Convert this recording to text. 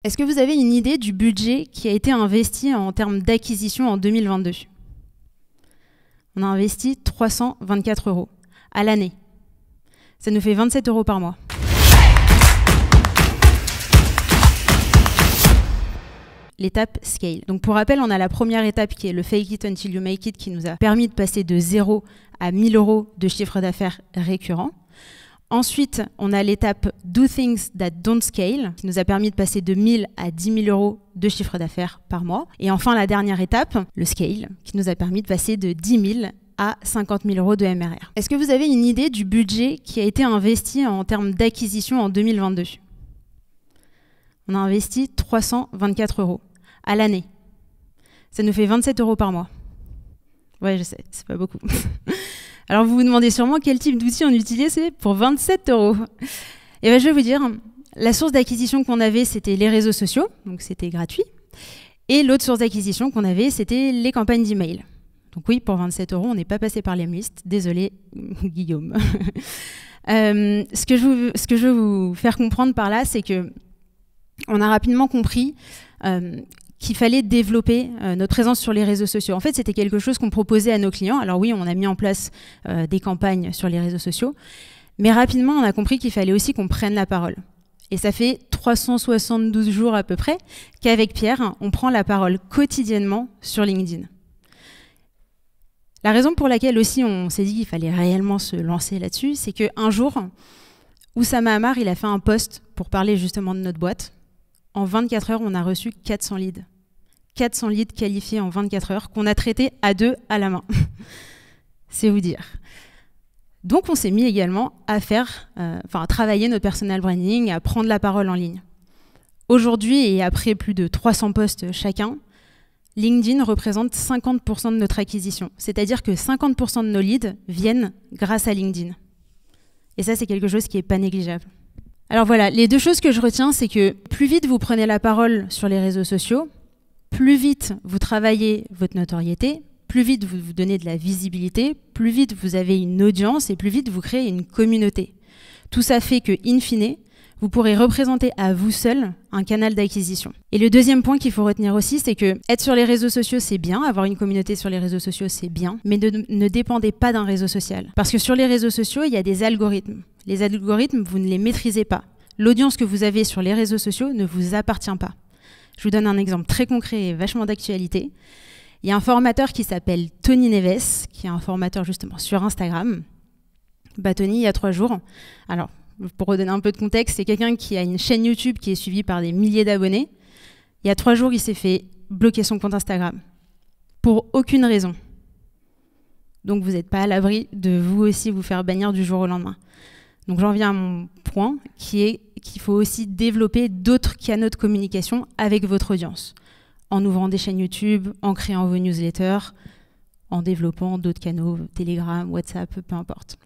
Est-ce que vous avez une idée du budget qui a été investi en termes d'acquisition en 2022? On a investi 324 € à l'année. Ça nous fait 27 € par mois. L'étape scale. Donc pour rappel, on a la première étape qui est le fake it until you make it qui nous a permis de passer de 0 à 1000 € de chiffre d'affaires récurrent. Ensuite, on a l'étape do things that don't scale qui nous a permis de passer de 1000 à 10 000 € de chiffre d'affaires par mois. Et enfin, la dernière étape, le scale, qui nous a permis de passer de 10 000 à 50 000 € de MRR. Est-ce que vous avez une idée du budget qui a été investi en termes d'acquisition en 2022? On a investi 324 € à l'année. Ça nous fait 27 € par mois. Ouais, je sais, c'est pas beaucoup. Alors vous vous demandez sûrement quel type d'outil on utilisait pour 27 €. Et bien je vais vous dire, la source d'acquisition qu'on avait, c'était les réseaux sociaux, donc c'était gratuit. Et l'autre source d'acquisition qu'on avait, c'était les campagnes d'email. Donc oui, pour 27 €, on n'est pas passé par l'Emlist. Désolé, Guillaume. Ce que je veux vous faire comprendre par là, c'est que on a rapidement compris qu'il fallait développer notre présence sur les réseaux sociaux. En fait, c'était quelque chose qu'on proposait à nos clients. Alors oui, on a mis en place des campagnes sur les réseaux sociaux, mais rapidement, on a compris qu'il fallait aussi qu'on prenne la parole. Et ça fait 372 jours à peu près qu'avec Pierre, on prend la parole quotidiennement sur LinkedIn. La raison pour laquelle aussi on s'est dit qu'il fallait réellement se lancer là-dessus, c'est qu'un jour, Oussama Hamar, il a fait un post pour parler justement de notre boîte. En 24 heures, on a reçu 400 leads. 400 leads qualifiés en 24 heures qu'on a traités à deux à la main. C'est vous dire. Donc, on s'est mis également à à travailler notre personal branding, à prendre la parole en ligne. Aujourd'hui, et après plus de 300 posts chacun, LinkedIn représente 50% de notre acquisition. C'est-à-dire que 50% de nos leads viennent grâce à LinkedIn. Et ça, c'est quelque chose qui n'est pas négligeable. Alors voilà, les deux choses que je retiens, c'est que plus vite vous prenez la parole sur les réseaux sociaux, plus vite vous travaillez votre notoriété, plus vite vous vous donnez de la visibilité, plus vite vous avez une audience et plus vite vous créez une communauté. Tout ça fait que, in fine, vous pourrez représenter à vous seul un canal d'acquisition. Et le deuxième point qu'il faut retenir aussi, c'est que être sur les réseaux sociaux, c'est bien, avoir une communauté sur les réseaux sociaux, c'est bien, mais ne dépendez pas d'un réseau social. Parce que sur les réseaux sociaux, il y a des algorithmes. Les algorithmes, vous ne les maîtrisez pas. L'audience que vous avez sur les réseaux sociaux ne vous appartient pas. Je vous donne un exemple très concret et vachement d'actualité. Il y a un formateur qui s'appelle Tony Neves, qui est un formateur justement sur Instagram. Tony, il y a 3 jours. Alors, pour redonner un peu de contexte, c'est quelqu'un qui a une chaîne YouTube qui est suivie par des milliers d'abonnés. Il y a 3 jours, il s'est fait bloquer son compte Instagram. Pour aucune raison. Donc, vous n'êtes pas à l'abri de vous aussi vous faire bannir du jour au lendemain. Donc j'en viens à mon point, qui est qu'il faut aussi développer d'autres canaux de communication avec votre audience, en ouvrant des chaînes YouTube, en créant vos newsletters, en développant d'autres canaux, Telegram, WhatsApp, peu importe.